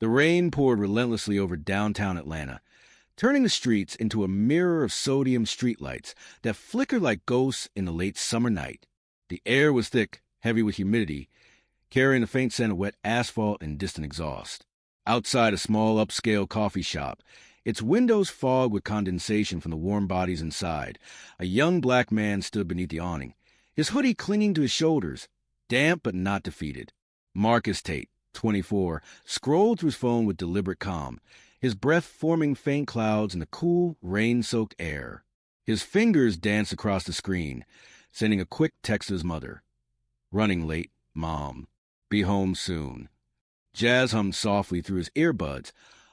The rain poured relentlessly over downtown Atlanta, turning the streets into a mirror of sodium streetlights that flickered like ghosts in the late summer night. The air was thick, heavy with humidity, carrying the faint scent of wet asphalt and distant exhaust. Outside a small upscale coffee shop, its windows fogged with condensation from the warm bodies inside, a young black man stood beneath the awning, his hoodie clinging to his shoulders, damp but not defeated. Marcus Tate, 24, scrolled through his phone with deliberate calm, his breath forming faint clouds in the cool, rain-soaked air. His fingers danced across the screen, sending a quick text to his mother. "Running late, Mom. Be home soon." Jazz hummed softly through his earbuds,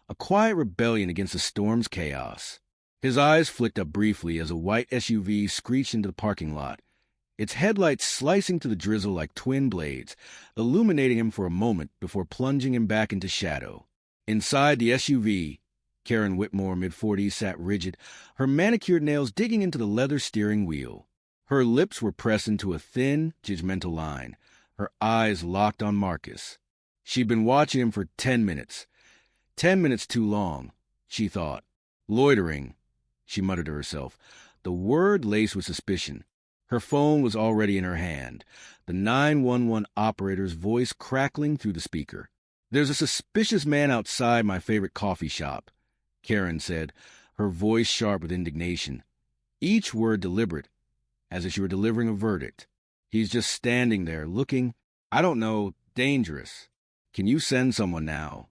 a quiet rebellion against the storm's chaos. His eyes flicked up briefly as a white SUV screeched into the parking lot, its headlights slicing through the drizzle like twin blades, illuminating him for a moment before plunging him back into shadow. Inside the SUV, Karen Whitmore, mid-40s, sat rigid, her manicured nails digging into the leather steering wheel. Her lips were pressed into a thin, judgmental line, her eyes locked on Marcus. She'd been watching him for 10 minutes. 10 minutes too long, she thought. Loitering, she muttered to herself, the word laced with suspicion. Her phone was already in her hand, the 911 operator's voice crackling through the speaker. "There's a suspicious man outside my favorite coffee shop," Karen said, her voice sharp with indignation. Each word deliberate, as if she were delivering a verdict. "He's just standing there, looking, I don't know, dangerous. Can you send someone now?"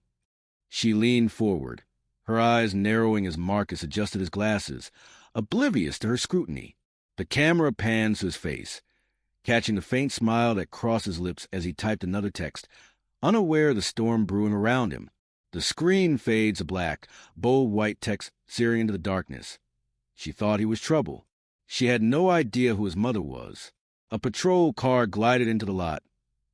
She leaned forward, her eyes narrowing as Marcus adjusted his glasses, oblivious to her scrutiny. The camera pans to his face, catching the faint smile that crossed his lips as he typed another text, unaware of the storm brewing around him. The screen fades to black, bold white text searing into the darkness. She thought he was trouble. She had no idea who his mother was. A patrol car glided into the lot,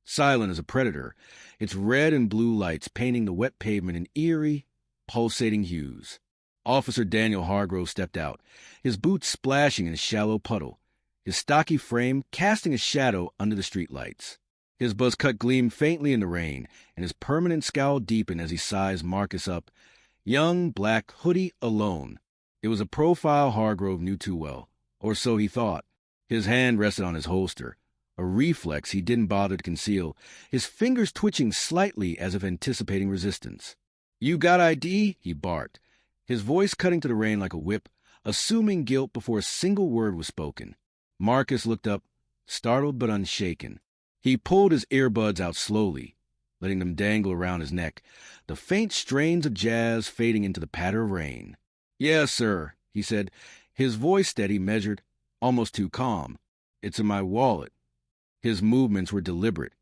silent as a predator, its red and blue lights painting the wet pavement in eerie, pulsating hues. Officer Daniel Hargrove stepped out, his boots splashing in a shallow puddle, his stocky frame casting a shadow under the streetlights. His buzz cut gleamed faintly in the rain, and his permanent scowl deepened as he sized Marcus up. Young, black, hoodie, alone. It was a profile Hargrove knew too well, or so he thought. His hand rested on his holster, a reflex he didn't bother to conceal, his fingers twitching slightly as if anticipating resistance. "You got ID?" he barked, his voice cutting to the rain like a whip, assuming guilt before a single word was spoken. Marcus looked up, startled but unshaken. He pulled his earbuds out slowly, letting them dangle around his neck, the faint strains of jazz fading into the patter of rain. "Yes, sir," he said, his voice steady, measured, almost too calm. "It's in my wallet." His movements were deliberate,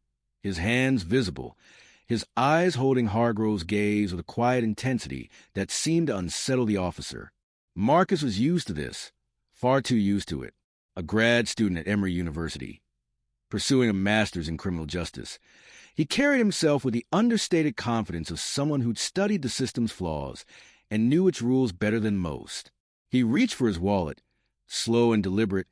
his hands visible, his eyes holding Hargrove's gaze with a quiet intensity that seemed to unsettle the officer. Marcus was used to this, far too used to it. A grad student at Emory University, pursuing a master's in criminal justice. He carried himself with the understated confidence of someone who'd studied the system's flaws and knew its rules better than most. He reached for his wallet, slow and deliberate,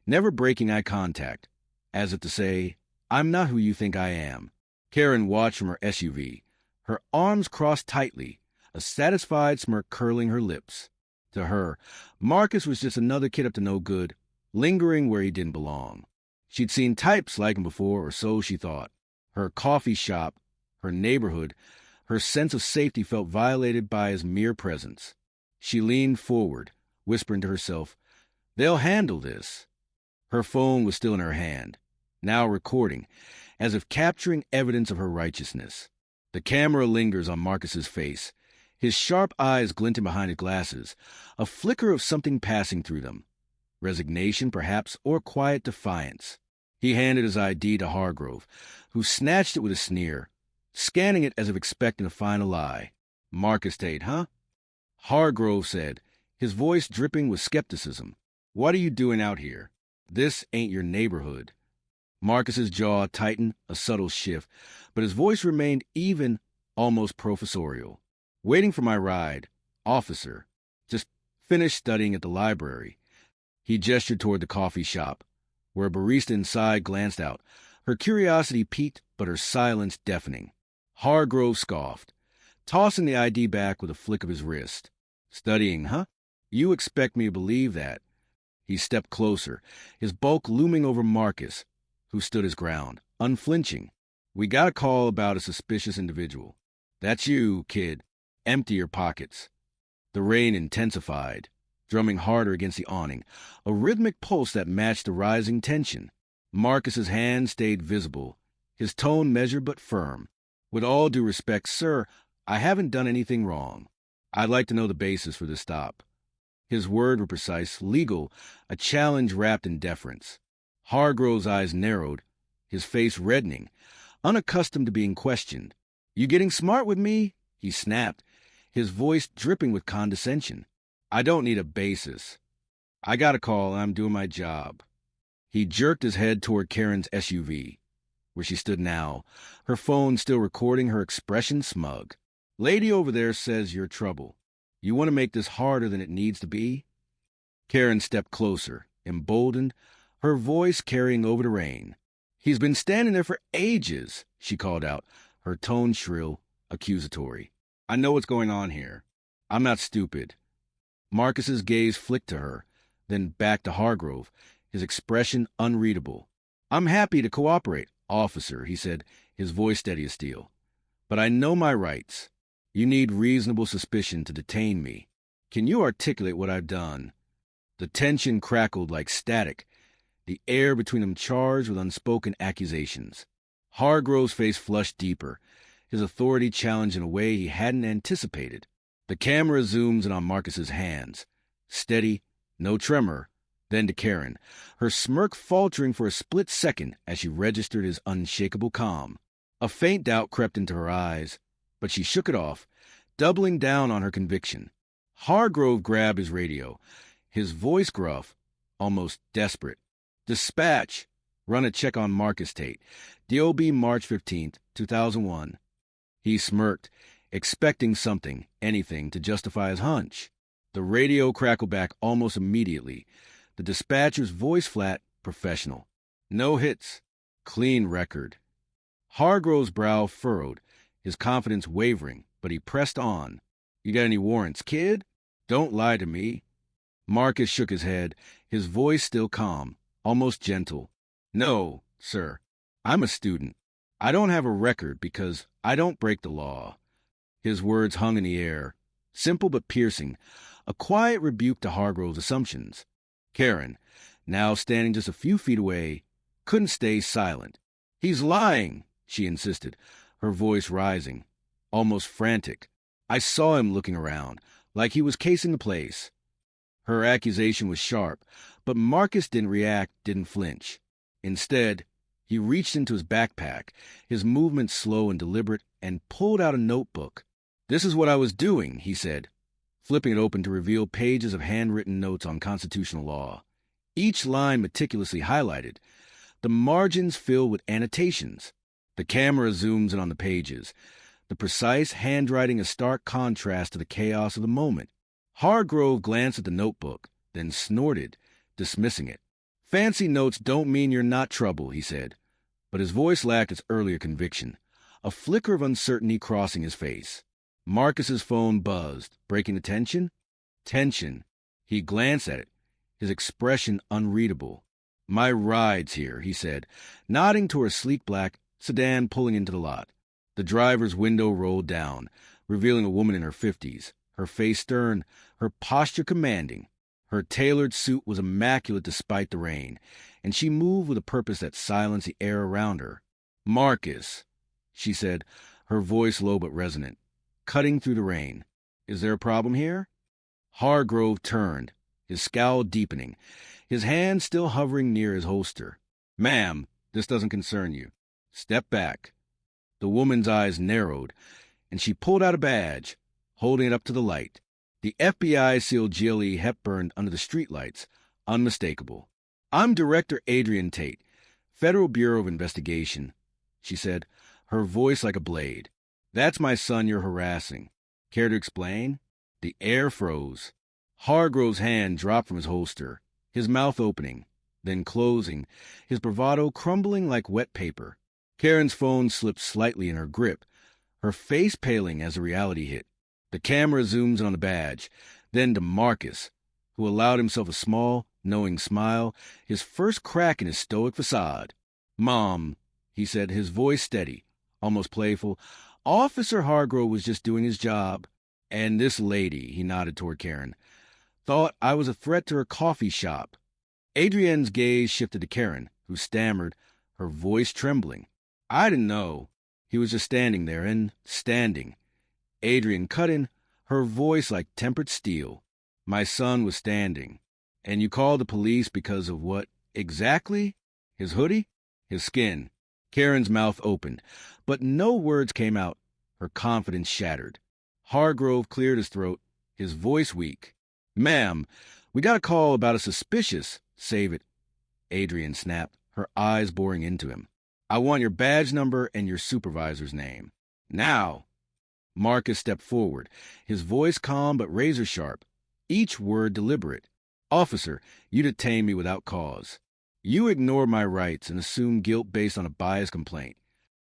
never breaking eye contact, as if to say, "I'm not who you think I am." Karen watched from her SUV, her arms crossed tightly, a satisfied smirk curling her lips. To her, Marcus was just another kid up to no good, lingering where he didn't belong. She'd seen types like him before, or so she thought. Her coffee shop, her neighborhood, her sense of safety felt violated by his mere presence. She leaned forward, whispering to herself, "They'll handle this." Her phone was still in her hand, now recording, as if capturing evidence of her righteousness. The camera lingers on Marcus's face, his sharp eyes glinting behind his glasses, a flicker of something passing through them. Resignation, perhaps, or quiet defiance. He handed his ID to Hargrove, who snatched it with a sneer, scanning it as if expecting to find a lie. "Marcus Tate, huh?" Hargrove said, his voice dripping with skepticism. "What are you doing out here? This ain't your neighborhood." Marcus's jaw tightened, a subtle shift, but his voice remained even, almost professorial. "Waiting for my ride, officer. Just finished studying at the library." He gestured toward the coffee shop, where a barista inside glanced out, her curiosity piqued but her silence deafening. Hargrove scoffed. tossing the ID back with a flick of his wrist. Studying, huh? You expect me to believe that? He stepped closer, his bulk looming over Marcus, who stood his ground, unflinching. We got a call about a suspicious individual. That's you, kid. Empty your pockets. The rain intensified, drumming harder against the awning, a rhythmic pulse that matched the rising tension. Marcus's hand stayed visible, his tone measured but firm. With all due respect, sir, I haven't done anything wrong. I'd like to know the basis for this stop. His words were precise, legal, a challenge wrapped in deference. Hargrove's eyes narrowed, his face reddening, unaccustomed to being questioned. You getting smart with me? He snapped, his voice dripping with condescension. I don't need a basis. I got a call and I'm doing my job. He jerked his head toward Karen's SUV, where she stood now, her phone still recording her expression smug. Lady over there says you're trouble. You want to make this harder than it needs to be? Karen stepped closer, emboldened, her voice carrying over the rain. He's been standing there for ages, she called out, her tone shrill, accusatory. I know what's going on here. I'm not stupid. Marcus's gaze flicked to her, then back to Hargrove, his expression unreadable. I'm happy to cooperate, officer, he said, his voice steady as steel. But I know my rights. You need reasonable suspicion to detain me. Can you articulate what I've done? The tension crackled like static, the air between them charged with unspoken accusations. Hargrove's face flushed deeper, his authority challenged in a way he hadn't anticipated. The camera zooms in on Marcus's hands. Steady, no tremor. Then to Karen, her smirk faltering for a split second as she registered his unshakable calm. A faint doubt crept into her eyes, but she shook it off, doubling down on her conviction. Hargrove grabbed his radio, his voice gruff, almost desperate. Dispatch! Run a check on Marcus Tate. DOB March 15th, 2001. He smirked, expecting something, anything, to justify his hunch. The radio crackled back almost immediately, the dispatcher's voice flat, professional. No hits. Clean record. Hargrove's brow furrowed, his confidence wavering, but he pressed on. You got any warrants, kid? Don't lie to me. Marcus shook his head, his voice still calm, almost gentle. No, sir. I'm a student. I don't have a record because I don't break the law. His words hung in the air, simple but piercing, a quiet rebuke to Hargrove's assumptions. Karen, now standing just a few feet away, couldn't stay silent. He's lying, she insisted, her voice rising, almost frantic. I saw him looking around, like he was casing the place. Her accusation was sharp, but Marcus didn't react, didn't flinch. Instead, he reached into his backpack, his movements slow and deliberate, and pulled out a notebook. This is what I was doing, he said, flipping it open to reveal pages of handwritten notes on constitutional law. Each line meticulously highlighted, the margins filled with annotations. The camera zooms in on the pages, the precise handwriting a stark contrast to the chaos of the moment. Hargrove glanced at the notebook, then snorted, dismissing it. Fancy notes don't mean you're not trouble, he said, but his voice lacked its earlier conviction, a flicker of uncertainty crossing his face. Marcus's phone buzzed, breaking the tension. Tension. He glanced at it, his expression unreadable. My ride's here, he said, nodding toward a sleek black sedan pulling into the lot. The driver's window rolled down, revealing a woman in her 50s, her face stern, her posture commanding. Her tailored suit was immaculate despite the rain, and she moved with a purpose that silenced the air around her. Marcus, she said, her voice low but resonant, cutting through the rain. Is there a problem here? Hargrove turned, his scowl deepening, his hand still hovering near his holster. Ma'am, this doesn't concern you. Step back. The woman's eyes narrowed, and she pulled out a badge, holding it up to the light. The FBI sealed GLE Hepburn under the streetlights, unmistakable. I'm Director Adrian Tate, Federal Bureau of Investigation, she said, her voice like a blade. That's my son you're harassing. Care to explain? The air froze. Hargrove's hand dropped from his holster, his mouth opening, then closing, his bravado crumbling like wet paper. Karen's phone slipped slightly in her grip, her face paling as the reality hit. The camera zooms in on the badge, then to Marcus, who allowed himself a small, knowing smile, his first crack in his stoic facade. "Mom," he said, his voice steady, almost playful, "Officer Hargrove was just doing his job. And this lady," he nodded toward Karen, "thought I was a threat to her coffee shop." Adrienne's gaze shifted to Karen, who stammered, her voice trembling. "I didn't know." He was just standing there, and standing. Adrienne cut in, her voice like tempered steel. "My son was standing. And you called the police because of what exactly? His hoodie? His skin?" Karen's mouth opened, but no words came out. Her confidence shattered. Hargrove cleared his throat, his voice weak. "Ma'am, we got a call about a suspicious—" "Save it," Adrienne snapped, her eyes boring into him. "I want your badge number and your supervisor's name. Now!" Marcus stepped forward, his voice calm but razor-sharp, each word deliberate. "Officer, you detained me without cause. You ignored my rights and assumed guilt based on a biased complaint."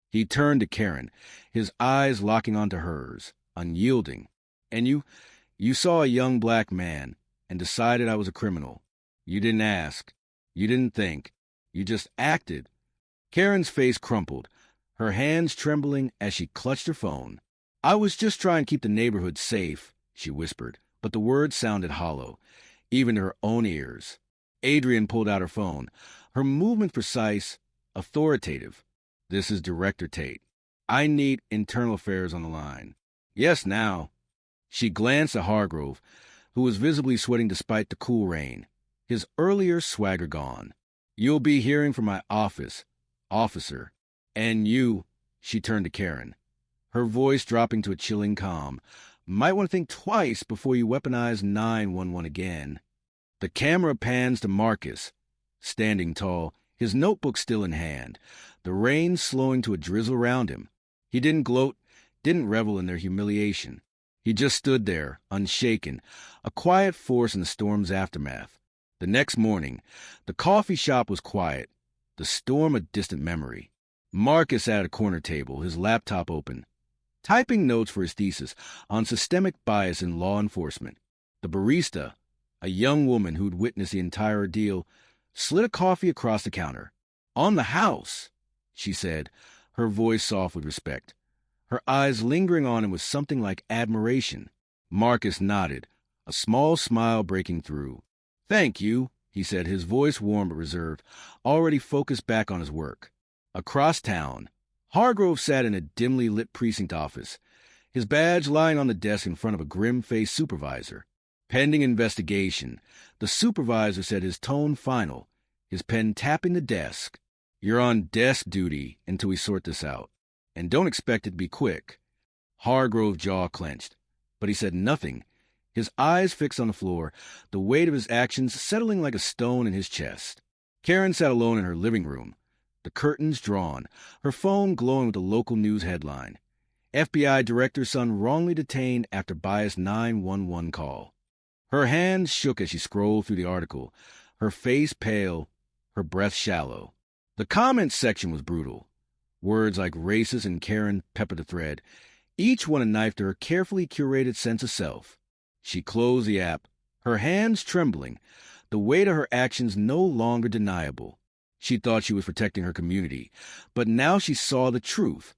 He turned to Karen, his eyes locking onto hers, unyielding. "And you saw a young black man and decided I was a criminal. You didn't ask. You didn't think. You just acted." Karen's face crumpled, her hands trembling as she clutched her phone. "I was just trying to keep the neighborhood safe," she whispered, but the words sounded hollow, even to her own ears. Adrienne pulled out her phone, her movement precise, authoritative. "This is Director Tate. I need internal affairs on the line." "Yes, now." She glanced at Hargrove, who was visibly sweating despite the cool rain, his earlier swagger gone. "You'll be hearing from my office, officer. And you," she turned to Karen, her voice dropping to a chilling calm, "might want to think twice before you weaponize 911 again." The camera pans to Marcus, standing tall, his notebook still in hand, the rain slowing to a drizzle around him. He didn't gloat, didn't revel in their humiliation. He just stood there, unshaken, a quiet force in the storm's aftermath. The next morning, the coffee shop was quiet, the storm a distant memory. Marcus sat at a corner table, his laptop open, typing notes for his thesis on systemic bias in law enforcement. The barista, a young woman who'd witnessed the entire ordeal, slid a coffee across the counter. "On the house," she said, her voice soft with respect, her eyes lingering on him with something like admiration. Marcus nodded, a small smile breaking through. "Thank you," he said, his voice warm but reserved, already focused back on his work. Across town, Hargrove sat in a dimly lit precinct office, his badge lying on the desk in front of a grim-faced supervisor. Pending investigation, the supervisor said, his tone final, his pen tapping the desk. "You're on desk duty until we sort this out. And don't expect it to be quick." Hargrove's jaw clenched, but he said nothing, his eyes fixed on the floor, the weight of his actions settling like a stone in his chest. Karen sat alone in her living room, the curtains drawn, her phone glowing with the local news headline. FBI director's son wrongly detained after biased 911 call. Her hands shook as she scrolled through the article, her face pale, her breath shallow. The comments section was brutal. Words like racist and Karen peppered the thread, each one a knife to her carefully curated sense of self. She closed the app, her hands trembling, the weight of her actions no longer deniable. She thought she was protecting her community, but now she saw the truth.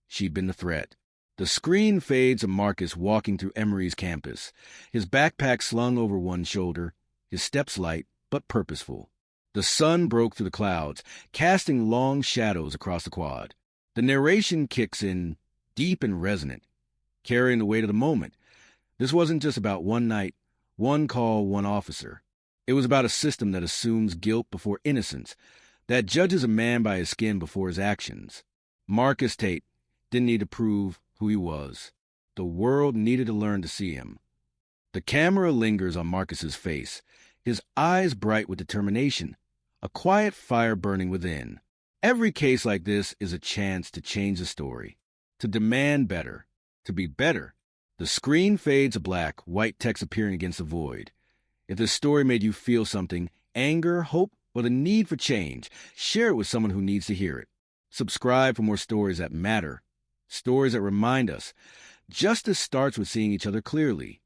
She'd been the threat. The screen fades of Marcus walking through Emory's campus, his backpack slung over one shoulder, his steps light but purposeful. The sun broke through the clouds, casting long shadows across the quad. The narration kicks in, deep and resonant, carrying the weight of the moment. This wasn't just about one night, one call, one officer. It was about a system that assumes guilt before innocence, that judges a man by his skin before his actions. Marcus Tate didn't need to prove who he was. The world needed to learn to see him. The camera lingers on Marcus's face, his eyes bright with determination, a quiet fire burning within. Every case like this is a chance to change the story, to demand better, to be better. The screen fades to black, white text appearing against the void. If this story made you feel something, anger, hope, or the need for change, share it with someone who needs to hear it. Subscribe for more stories that matter, Stories that remind us justice starts with seeing each other clearly.